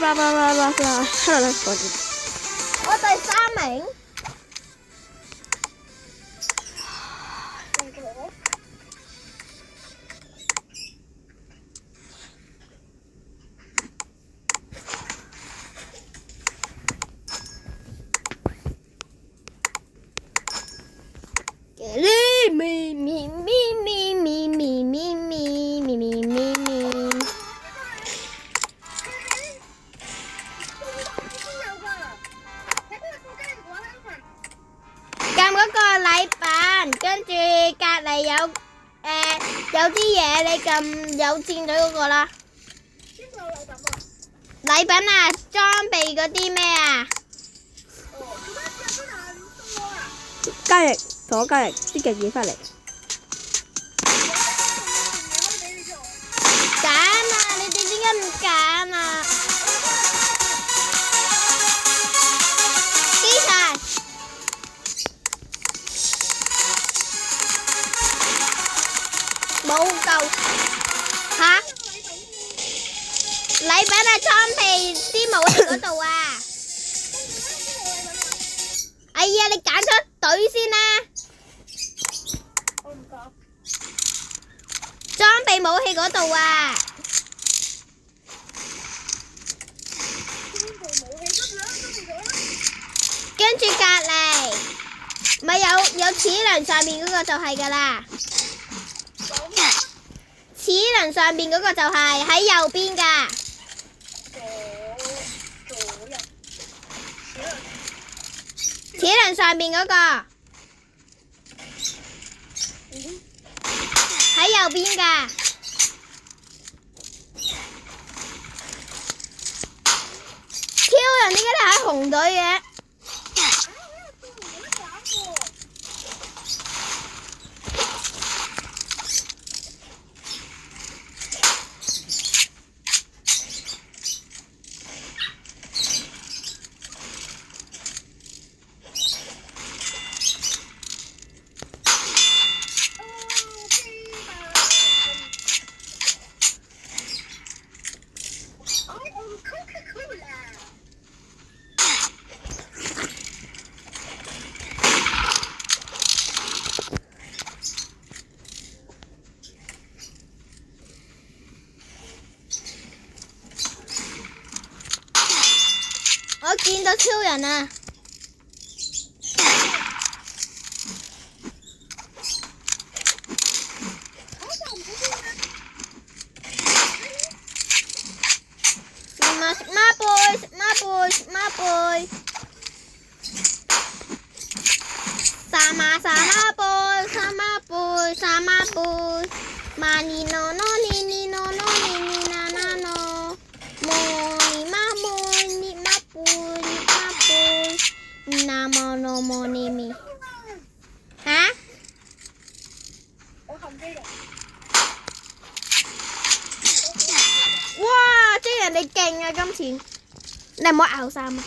我第3名。撳嗰個禮品，跟住隔離有啲嘢，你撳有箭嘴嗰個啦。邊個有禮品啊？禮品啊，裝備嗰啲咩啊？交易左交易啲嘅嘢翻嚟。揀啊！你哋點解唔揀啊？機場冇夠嚇！禮品啊，裝備啲武器嗰度啊！哎呀，你揀出隊先啦！我唔講。裝備武器嗰度啊！跟住隔離咪有齒輪上面嗰個就係㗎啦。齒輪上面嗰個就係喺右邊㗎。齒輪上面嗰個喺右邊㗎。超人點解你喺紅隊嘅？我見到超人啊！哇！即係人哋勁啊！今次你唔好咬衫啊！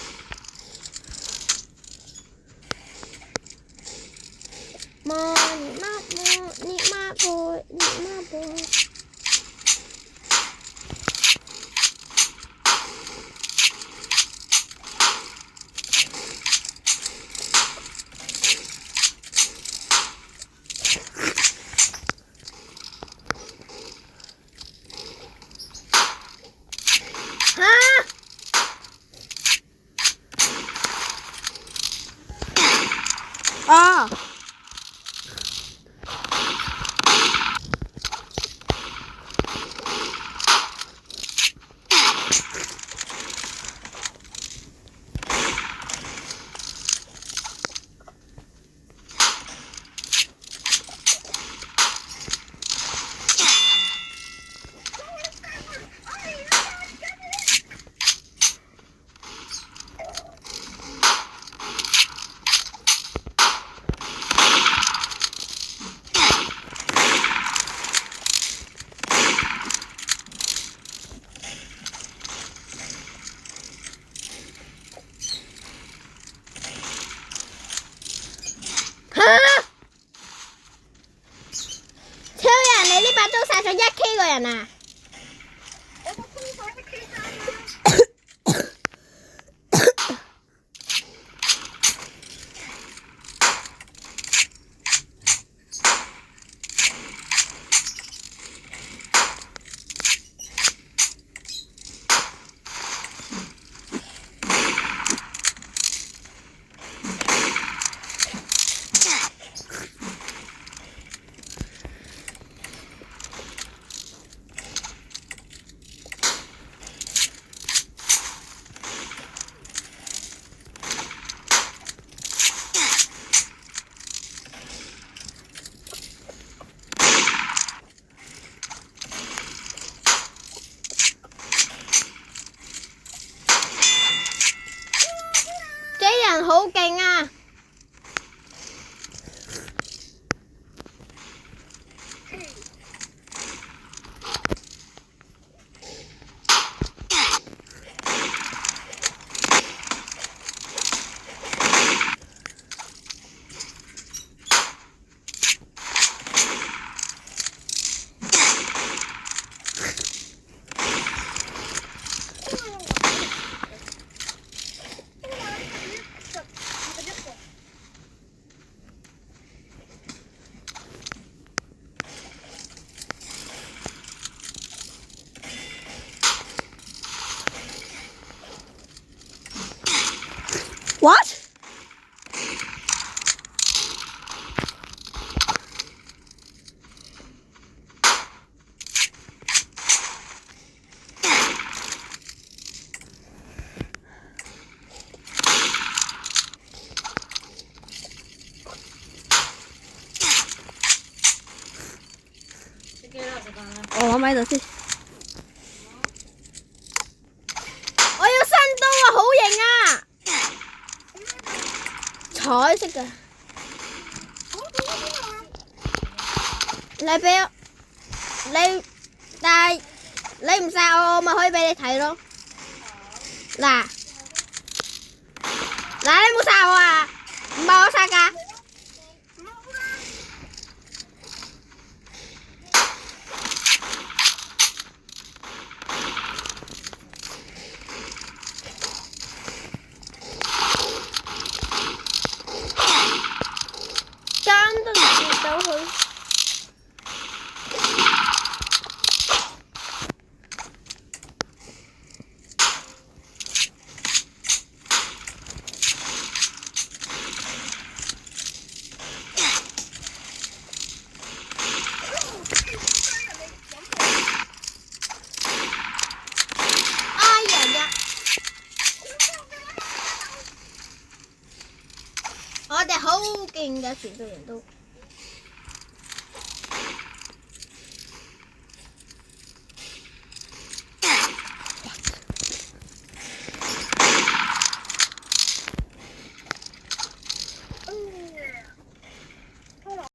啊！超人，你呢把刀殺咗1K 個人啊！ What？我攞咪度先。我要新刀啊，好型啊！彩色嘅。你俾我，但係你唔殺我，我咪可以俾你睇咯。嗱，你冇殺我啊？唔係我殺㗎。間都唔見到佢。我哋好勁嘅，全隊人都。